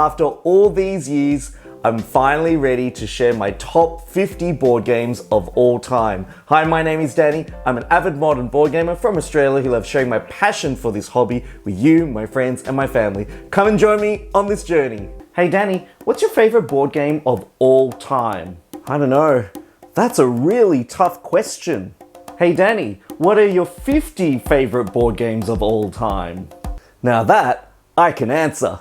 After all these years, I'm finally ready to share my top 50 board games of all time. Hi, my name is Danny. I'm an avid modern board gamer from Australia who loves sharing my passion for this hobby with you, my friends, and my family. Come and join me on this journey. Hey Danny, what's your favorite board game of all time? I don't know. That's a really tough question. Hey Danny, what are your 50 favorite board games of all time? Now that I can answer.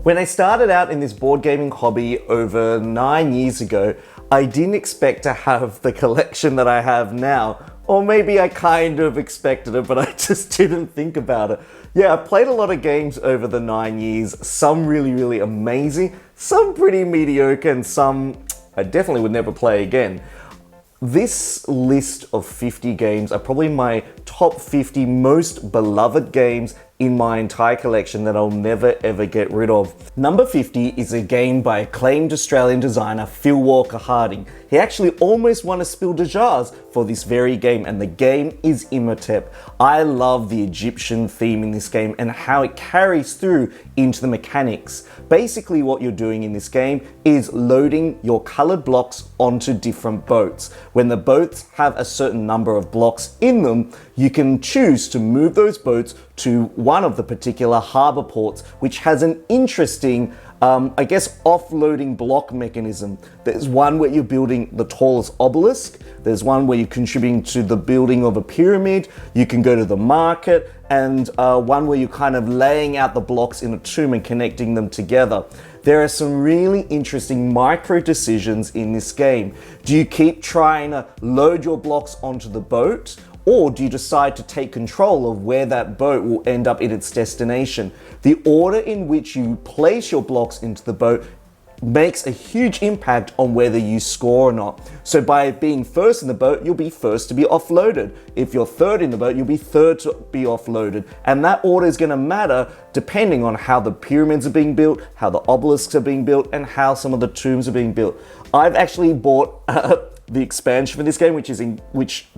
When I started out in this board gaming hobby over 9 years ago, I didn't expect to have the collection that I have now. Or maybe I kind of expected it, but I just didn't think about it. Yeah, I played a lot of games over the 9 years, some really amazing, some pretty mediocre, and some I definitely would never play again. This list of 50 games are probably my top 50 most beloved games in my entire collection that I'll never ever get rid of. Number 50 is a game by acclaimed Australian designer Phil Walker Harding. He actually almost won a Spiel des Jahres for this very game, and the game is Imhotep. I love the Egyptian theme in this game and how it carries through into the mechanics. Basically what you're doing in this game is loading your colored blocks onto different boats. When the boats have a certain number of blocks in them, you can choose to move those boats to one of the particular harbor ports, which has an interesting offloading block mechanism. There's one where you're building the tallest obelisk. There's one where you're contributing to the building of a pyramid. You can go to the market, and one where you're kind of laying out the blocks in a tomb and connecting them together. There are some really interesting micro decisions in this game. Do you keep trying to load your blocks onto the boat? Or do you decide to take control of where that boat will end up in its destination? The order in which you place your blocks into the boat makes a huge impact on whether you score or not. So by being first in the boat, you'll be first to be offloaded. If you're third in the boat, you'll be third to be offloaded. And that order is going to matter depending on how the pyramids are being built, how the obelisks are being built, and how some of the tombs are being built. I've actually bought the expansion for this game, which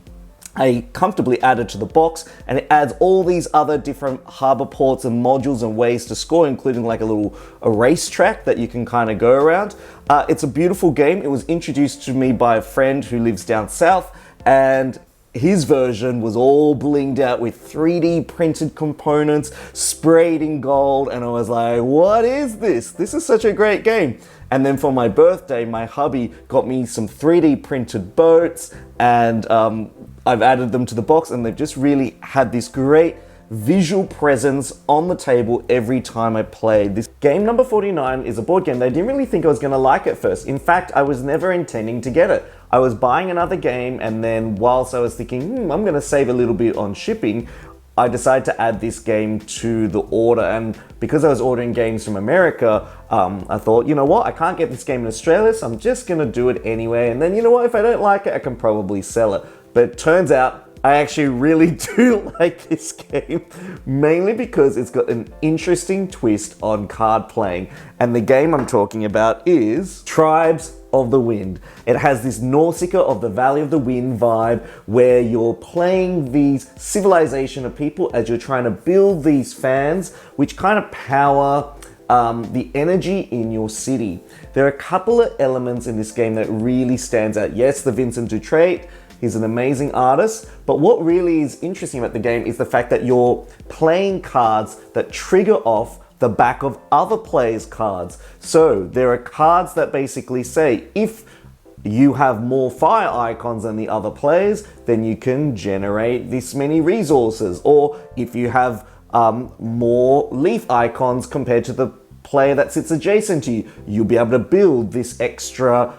I comfortably added to the box, and it adds all these other different harbor ports and modules and ways to score, including like a racetrack that you can kind of go around. It's a beautiful game. It was introduced to me by a friend who lives down south, and his version was all blinged out with 3D printed components, sprayed in gold, and I was like, what is this? This is such a great game. And then for my birthday, my hubby got me some 3D printed boats, and I've added them to the box, and they've just really had this great visual presence on the table every time I played. This game number 49 is a board game that I didn't really think I was going to like at first. In fact, I was never intending to get it. I was buying another game, and then whilst I was thinking, I'm going to save a little bit on shipping, I decided to add this game to the order. And because I was ordering games from America, I thought, you know what, I can't get this game in Australia, so I'm just going to do it anyway. And then, you know what, if I don't like it, I can probably sell it. But it turns out I actually really do like this game, mainly because it's got an interesting twist on card playing. And the game I'm talking about is Tribes of the Wind. It has this Nausicaa of the Valley of the Wind vibe, where you're playing these civilization of people as you're trying to build these fans, which kind of power the energy in your city. There are a couple of elements in this game that really stands out. Yes, the Vincent Dutrait, he's an amazing artist, but what really is interesting about the game is the fact that you're playing cards that trigger off the back of other players' cards. So there are cards that basically say, if you have more fire icons than the other players, then you can generate this many resources. Or if you have more leaf icons compared to the player that sits adjacent to you, you'll be able to build this extra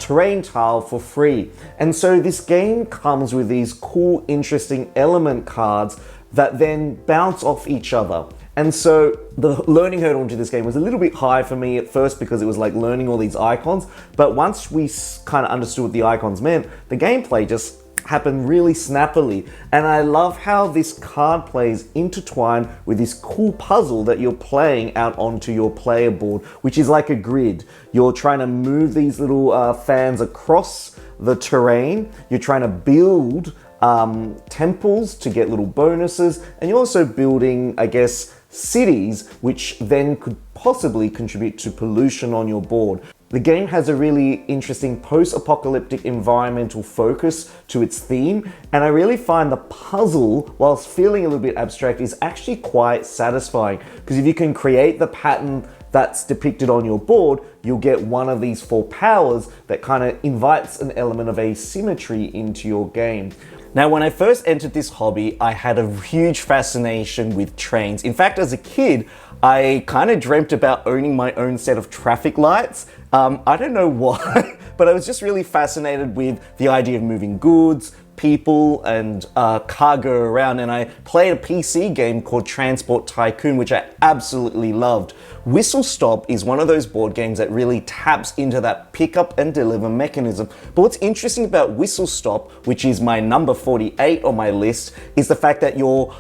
terrain tile for free. And so this game comes with these cool, interesting element cards that then bounce off each other. And so the learning hurdle into this game was a little bit high for me at first because it was like learning all these icons. But once we kind of understood what the icons meant, the gameplay just happen really snappily. And I love how this card plays intertwined with this cool puzzle that you're playing out onto your player board, which is like a grid. You're trying to move these little fans across the terrain. You're trying to build temples to get little bonuses, and you're also building, I guess, cities, which then could possibly contribute to pollution on your board. The game has a really interesting post-apocalyptic environmental focus to its theme, and I really find the puzzle, whilst feeling a little bit abstract, is actually quite satisfying, because if you can create the pattern that's depicted on your board, you'll get one of these 4 powers that kind of invites an element of asymmetry into your game. Now, when I first entered this hobby, I had a huge fascination with trains. In fact, as a kid, I kind of dreamt about owning my own set of traffic lights. I don't know why, but I was just really fascinated with the idea of moving goods, people, and cargo around, and I played a PC game called Transport Tycoon, which I absolutely loved. Whistle Stop is one of those board games that really taps into that pick up and deliver mechanism. But what's interesting about Whistle Stop, which is my number 48 on my list, is the fact that you're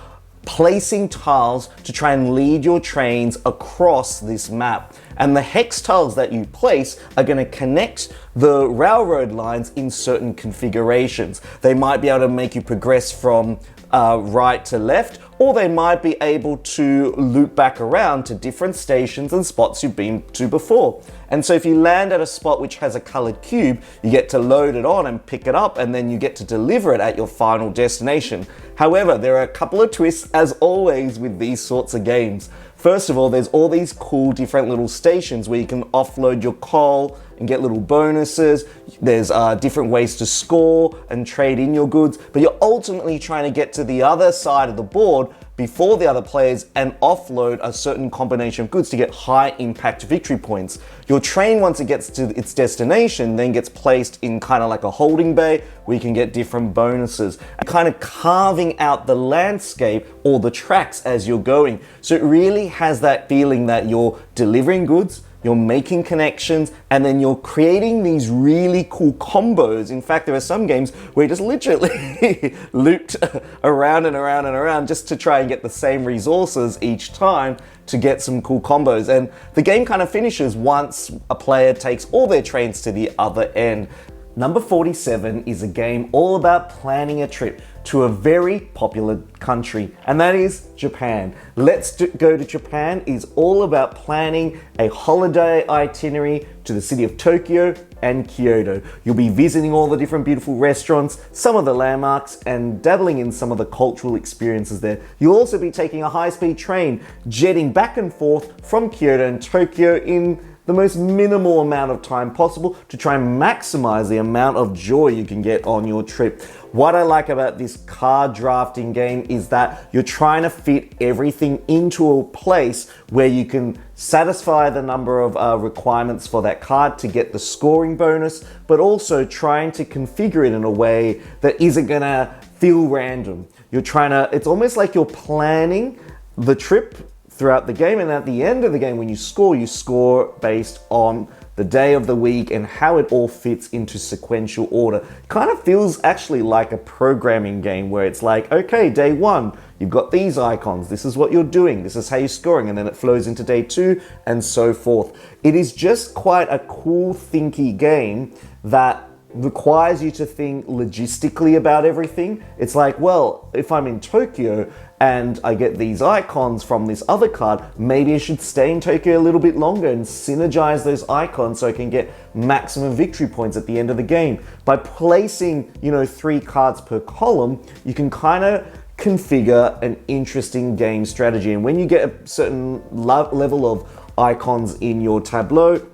placing tiles to try and lead your trains across this map. And the hex tiles that you place are going to connect the railroad lines in certain configurations. They might be able to make you progress from right to left, or they might be able to loop back around to different stations and spots you've been to before. And so if you land at a spot which has a colored cube, you get to load it on and pick it up, and then you get to deliver it at your final destination. However, there are a couple of twists, as always with these sorts of games. First of all, there's all these cool different little stations where you can offload your coal and get little bonuses. There's different ways to score and trade in your goods, but you're ultimately trying to get to the other side of the board before the other players and offload a certain combination of goods to get high impact victory points. Your train, once it gets to its destination, then gets placed in kind of like a holding bay where you can get different bonuses, and kind of carving out the landscape or the tracks as you're going. So it really has that feeling that you're delivering goods, you're making connections, and then you're creating these really cool combos. In fact, there are some games where you just literally looped around and around and around just to try and get the same resources each time to get some cool combos. And the game kind of finishes once a player takes all their trains to the other end. Number 47 is a game all about planning a trip to a very popular country, and that is Japan. Let's Go to Japan is all about planning a holiday itinerary to the city of Tokyo and Kyoto. You'll be visiting all the different beautiful restaurants, some of the landmarks, and dabbling in some of the cultural experiences there. You'll also be taking a high-speed train, jetting back and forth from Kyoto and Tokyo in the most minimal amount of time possible to try and maximize the amount of joy you can get on your trip. What I like about this card drafting game is that you're trying to fit everything into a place where you can satisfy the number of requirements for that card to get the scoring bonus, but also trying to configure it in a way that isn't gonna feel random. It's almost like you're planning the trip throughout the game, and at the end of the game, when you score based on the day of the week and how it all fits into sequential order. Kind of feels actually like a programming game where it's like, okay, day 1, you've got these icons, this is what you're doing, this is how you're scoring, and then it flows into day 2 and so forth. It is just quite a cool, thinky game that requires you to think logistically about everything. It's like, well, if I'm in Tokyo and I get these icons from this other card, maybe I should stay in Tokyo a little bit longer and synergize those icons so I can get maximum victory points at the end of the game. By placing, 3 cards per column, you can kind of configure an interesting game strategy. And when you get a certain level of icons in your tableau,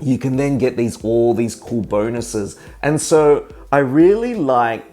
you can then get all these cool bonuses. And so I really like,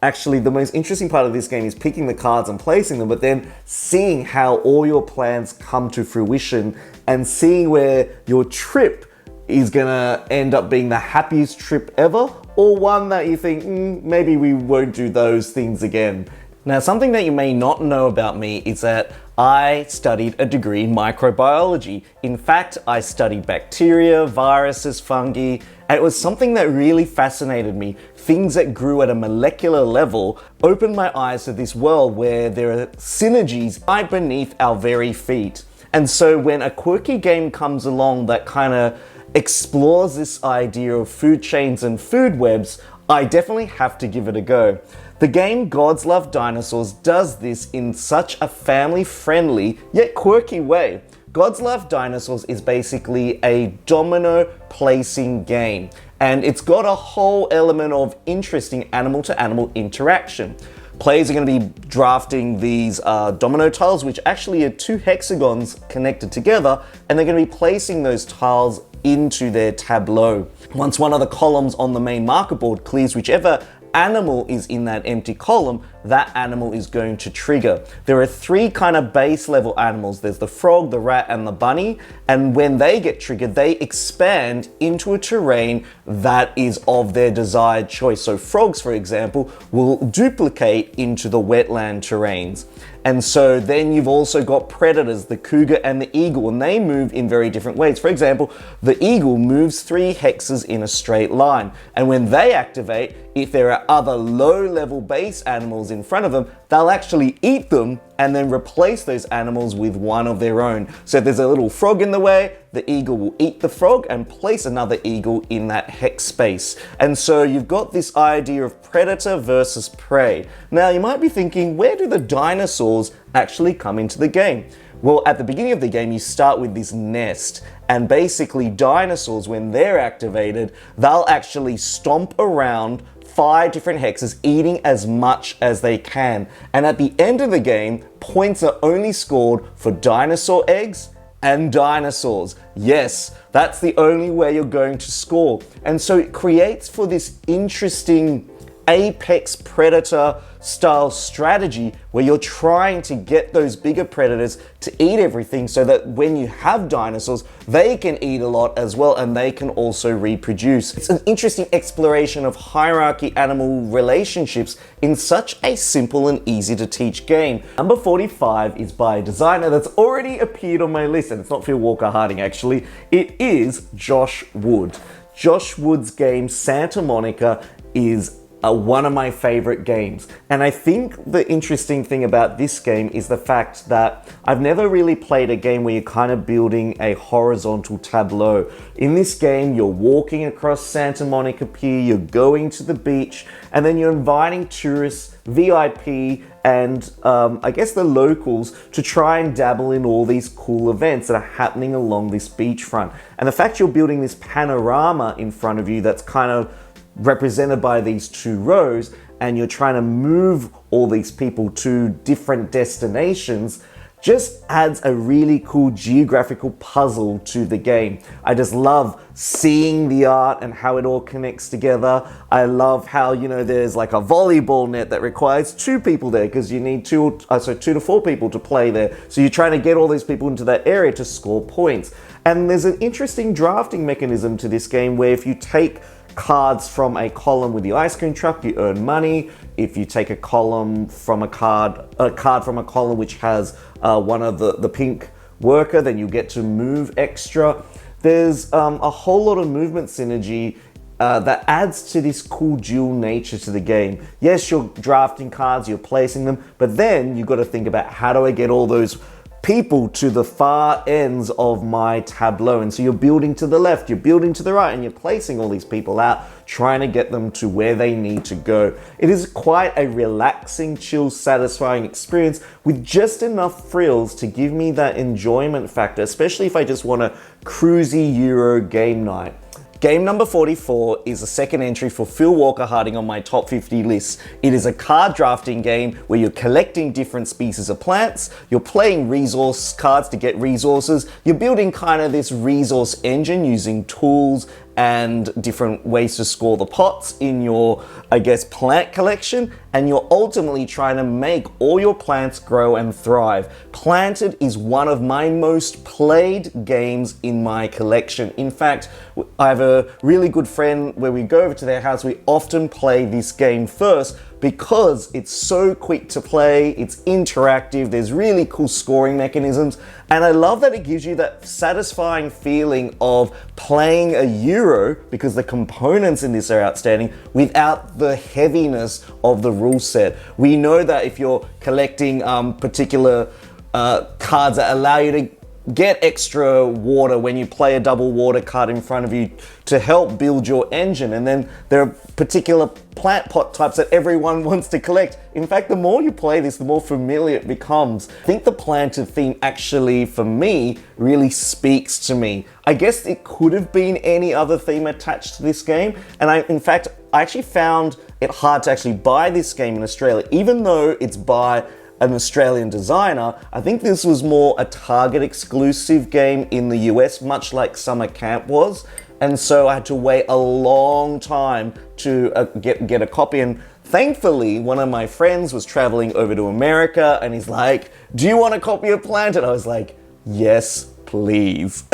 actually the most interesting part of this game is picking the cards and placing them, but then seeing how all your plans come to fruition and seeing where your trip is gonna end up being the happiest trip ever, or one that you think, maybe we won't do those things again. Now, something that you may not know about me is that I studied a degree in microbiology. In fact, I studied bacteria, viruses, fungi, and it was something that really fascinated me. Things that grew at a molecular level opened my eyes to this world where there are synergies right beneath our very feet. And so when a quirky game comes along that kind of explores this idea of food chains and food webs, I definitely have to give it a go. The game Gods Love Dinosaurs does this in such a family-friendly yet quirky way. Gods Love Dinosaurs is basically a domino placing game, and it's got a whole element of interesting animal-to-animal interaction. Players are going to be drafting these domino tiles, which actually are two hexagons connected together, and they're going to be placing those tiles into their tableau. Once one of the columns on the main marker board clears, whichever animal is in that empty column, that animal is going to trigger. There are three kind of base level animals. There's the frog, the rat, and the bunny. And when they get triggered, they expand into a terrain that is of their desired choice. So frogs, for example, will duplicate into the wetland terrains. And so then you've also got predators, the cougar and the eagle, and they move in very different ways. For example, the eagle moves 3 hexes in a straight line. And when they activate, if there are other low-level base animals in front of them, they'll actually eat them and then replace those animals with one of their own. So if there's a little frog in the way, the eagle will eat the frog and place another eagle in that hex space. And so you've got this idea of predator versus prey. Now you might be thinking, where do the dinosaurs actually come into the game? Well, at the beginning of the game, you start with this nest, and basically dinosaurs, when they're activated, they'll actually stomp around 5 different hexes, eating as much as they can. And at the end of the game, points are only scored for dinosaur eggs and dinosaurs. Yes, that's the only way you're going to score. And so it creates for this interesting apex predator style strategy where you're trying to get those bigger predators to eat everything so that when you have dinosaurs, they can eat a lot as well and they can also reproduce. It's an interesting exploration of hierarchy animal relationships in such a simple and easy to teach game. Number 45 is by a designer that's already appeared on my list, and it's not Phil Walker Harding actually, it is Josh Wood. Josh Wood's game Santa Monica is one of my favorite games. And I think the interesting thing about this game is the fact that I've never really played a game where you're kind of building a horizontal tableau. In this game, you're walking across Santa Monica Pier, you're going to the beach, and then you're inviting tourists, VIP, and I guess the locals to try and dabble in all these cool events that are happening along this beachfront. And the fact you're building this panorama in front of you that's kind of represented by these 2 rows, and you're trying to move all these people to different destinations, just adds a really cool geographical puzzle to the game. I just love seeing the art and how it all connects together. I love how, you know, there's like a volleyball net that requires 2 people there because you need 2 to 4 people to play there. So you're trying to get all these people into that area to score points. And there's an interesting drafting mechanism to this game where if you take cards from a column with the ice cream truck, you earn money. If you take a card from a column which has one of the pink worker, then you get to move extra. There's a whole lot of movement synergy that adds to this cool dual nature to the game. Yes, you're drafting cards, you're placing them, but then you've got to think about how do I get all those people to the far ends of my tableau. And so you're building to the left, you're building to the right, and you're placing all these people out, trying to get them to where they need to go. It is quite a relaxing, chill, satisfying experience with just enough frills to give me that enjoyment factor, especially if I just want a cruisy Euro game night. Game number 44 is a second entry for Phil Walker Harding on my top 50 list. It is a card drafting game where you're collecting different species of plants, you're playing resource cards to get resources, you're building kind of this resource engine using tools and different ways to score the pots in your, I guess, plant collection, and you're ultimately trying to make all your plants grow and thrive. Planted is one of my most played games in my collection. In fact, I have a really good friend where we go over to their house, we often play this game first because it's so quick to play, it's interactive, there's really cool scoring mechanisms, and I love that it gives you that satisfying feeling of playing a Euro, because the components in this are outstanding, without the heaviness of the rule set. We know that if you're collecting particular cards that allow you to get extra water when you play a double water card in front of you to help build your engine, and then there are particular plant pot types that everyone wants to collect. In fact, the more you play this, the more familiar it becomes. I think the planted theme actually, for me, really speaks to me. I guess it could have been any other theme attached to this game, and in fact, I actually found it hard to actually buy this game in Australia, even though it's by an Australian designer. I think this was more a Target exclusive game in the US, much like Summer Camp was. And so I had to wait a long time to get a copy. And thankfully, one of my friends was traveling over to America and he's like, "Do you want a copy of Planted?" I was like, "Yes, please."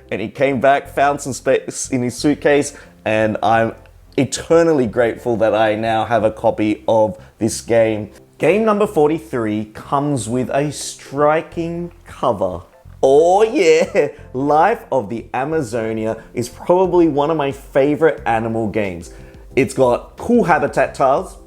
And he came back, found some space in his suitcase, and I'm eternally grateful that I now have a copy of this game. Game number 43 comes with a striking cover. Oh yeah, Life of the Amazonia is probably one of my favorite animal games. It's got cool habitat tiles,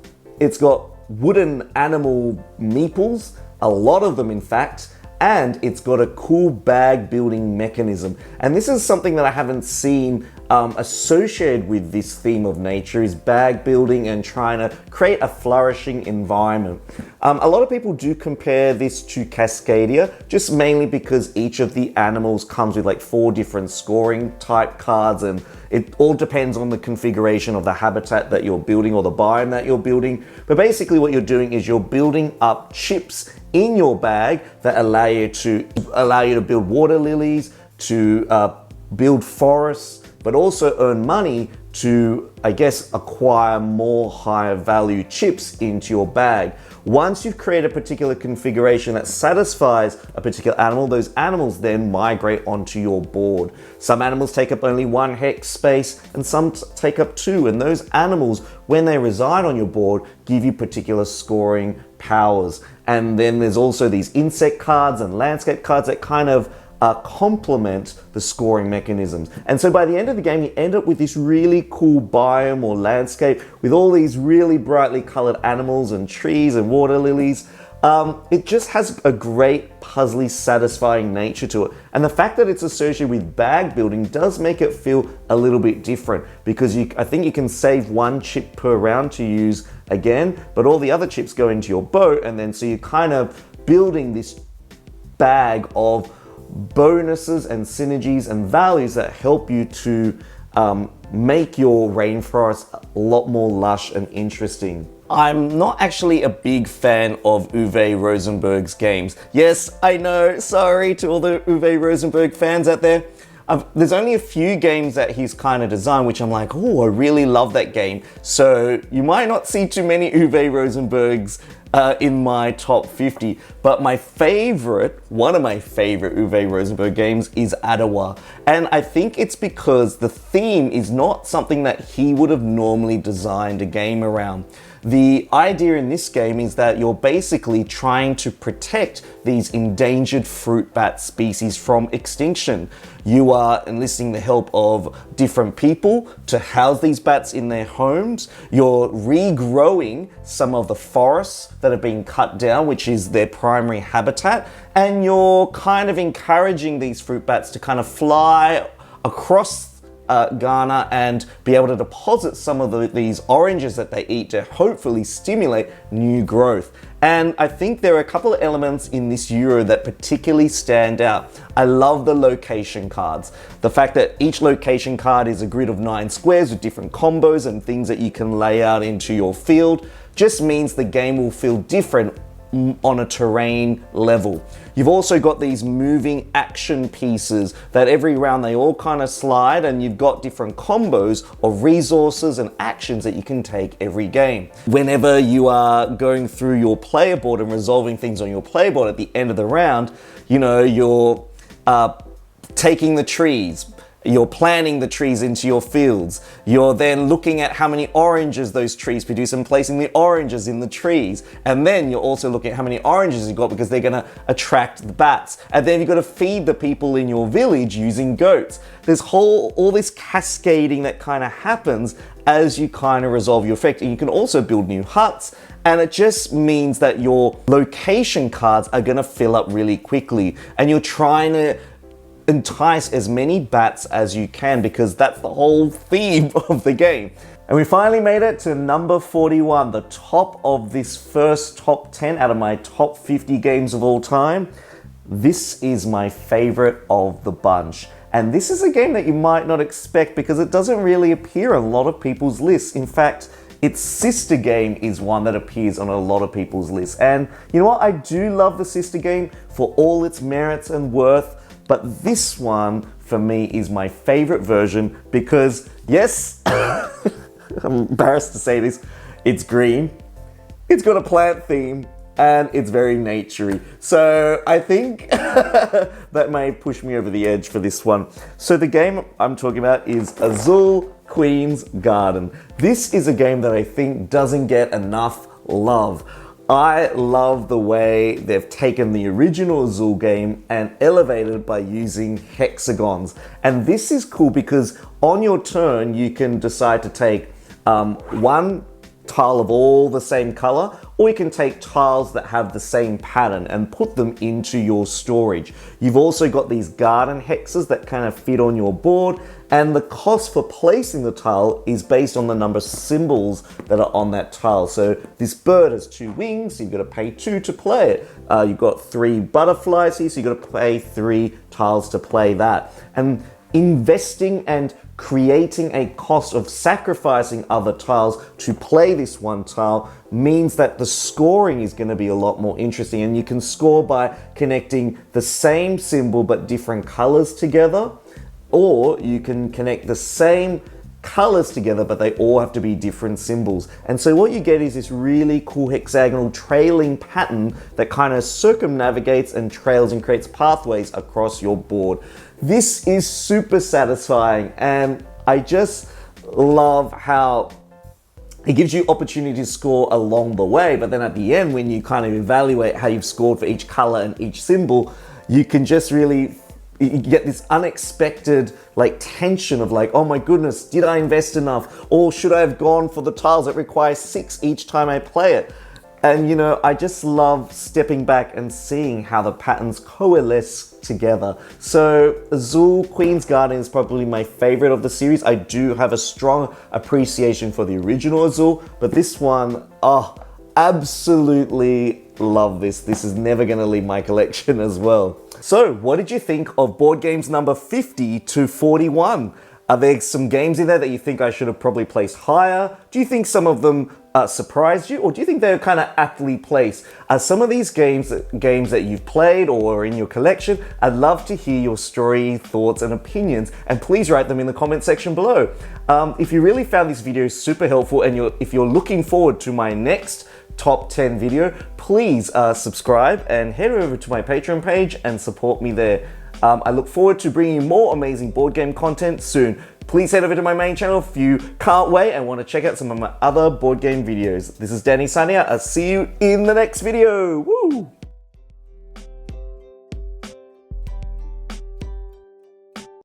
it's got wooden animal meeples, a lot of them in fact, and it's got a cool bag building mechanism. And this is something that I haven't seen associated with this theme of nature, is bag building and trying to create a flourishing environment. A lot of people do compare this to Cascadia, just mainly because each of the animals comes with like 4 different scoring type cards, and it all depends on the configuration of the habitat that you're building or the biome that you're building. But basically what you're doing is you're building up chips in your bag that allow you to build water lilies, to build forests, but also earn money to, I guess, acquire more higher value chips into your bag. Once you've created a particular configuration that satisfies a particular animal, those animals then migrate onto your board. Some animals take up only 1 hex space and some take up 2, and those animals, when they reside on your board, give you particular scoring powers. And then there's also these insect cards and landscape cards that kind of complement the scoring mechanisms. And so by the end of the game, you end up with this really cool biome or landscape with all these really brightly colored animals and trees and water lilies. It just has a great puzzly, satisfying nature to it. And the fact that it's associated with bag building does make it feel a little bit different, because I think you can save 1 chip per round to use again, but all the other chips go into your boat, and then so you're kind of building this bag of bonuses and synergies and values that help you to make your rainforest a lot more lush and interesting. I'm not actually a big fan of Uwe Rosenberg's games. Yes, I know, sorry to all the Uwe Rosenberg fans out there. There's only a few games that he's kind of designed which I'm like, oh, I really love that game. So you might not see too many Uwe Rosenbergs in my top 50, but one of my favorite Uwe Rosenberg games is Ottawa. And I think it's because the theme is not something that he would have normally designed a game around. The idea in this game is that you're basically trying to protect these endangered fruit bat species from extinction. You are enlisting the help of different people to house these bats in their homes. You're regrowing some of the forests that have been cut down, which is their primary habitat, and you're kind of encouraging these fruit bats to kind of fly across Ghana and be able to deposit some of these oranges that they eat to hopefully stimulate new growth. And I think there are a couple of elements in this Euro that particularly stand out. I love the location cards. The fact that each location card is a grid of 9 squares with different combos and things that you can lay out into your field just means the game will feel different on a terrain level. You've also got these moving action pieces that every round they all kind of slide, and you've got different combos of resources and actions that you can take every game. Whenever you are going through your player board and resolving things on your player board at the end of the round, you know, you're taking the trees, You're planting the trees into your fields. You're then looking at how many oranges those trees produce and placing the oranges in the trees. And then you're also looking at how many oranges you've got because they're gonna attract the bats. And then you've got to feed the people in your village using goats. There's all this cascading that kind of happens as you kind of resolve your effect. And you can also build new huts. And it just means that your location cards are gonna fill up really quickly. And you're trying to entice as many bats as you can because that's the whole theme of the game. And we finally made it to number 41, the top of this first top 10 out of my top 50 games of all time. This is my favorite of the bunch. And this is a game that you might not expect because it doesn't really appear on a lot of people's lists. In fact, its sister game is one that appears on a lot of people's lists. And you know what? I do love the sister game for all its merits and worth. But this one, for me, is my favorite version because, yes, I'm embarrassed to say this, it's green, it's got a plant theme, and it's very naturey. So I think that may push me over the edge for this one. So the game I'm talking about is Azul Queen's Garden. This is a game that I think doesn't get enough love. I love the way they've taken the original Azul game and elevated it by using hexagons. And this is cool because on your turn, you can decide to take one tile of all the same color, or you can take tiles that have the same pattern and put them into your storage. You've also got these garden hexes that kind of fit on your board, and the cost for placing the tile is based on the number of symbols that are on that tile. So this bird has 2 wings, so you've got to pay 2 to play it. You've got 3 butterflies here, so you've got to pay 3 tiles to play that. And investing and creating a cost of sacrificing other tiles to play this one tile means that the scoring is going to be a lot more interesting, and you can score by connecting the same symbol but different colors together, or you can connect the same colors together but they all have to be different symbols. And so what you get is this really cool hexagonal trailing pattern that kind of circumnavigates and trails and creates pathways across your board. This is super satisfying, and I just love how it gives you opportunity to score along the way, but then at the end, when you kind of evaluate how you've scored for each color and each symbol, you can just really, you get this unexpected like tension of like, oh my goodness, did I invest enough? Or should I have gone for the tiles that require 6 each time I play it? And you know, I just love stepping back and seeing how the patterns coalesce together. So Azul Queen's Garden is probably my favorite of the series. I do have a strong appreciation for the original Azul, but this one, absolutely love this. This is never gonna leave my collection as well. So what did you think of board games number 50 to 41? Are there some games in there that you think I should have probably placed higher? Do you think some of them surprised you, or do you think they're kind of aptly placed? Are some of these games that you've played or are in your collection? I'd love to hear your story, thoughts, and opinions, and please write them in the comment section below. If you really found this video super helpful, and if you're looking forward to my next top 10 video, please subscribe and head over to my Patreon page and support me there. I look forward to bringing you more amazing board game content soon. Please head over to my main channel if you can't wait and want to check out some of my other board game videos. This is Danny signing out. I'll see you in the next video. Woo!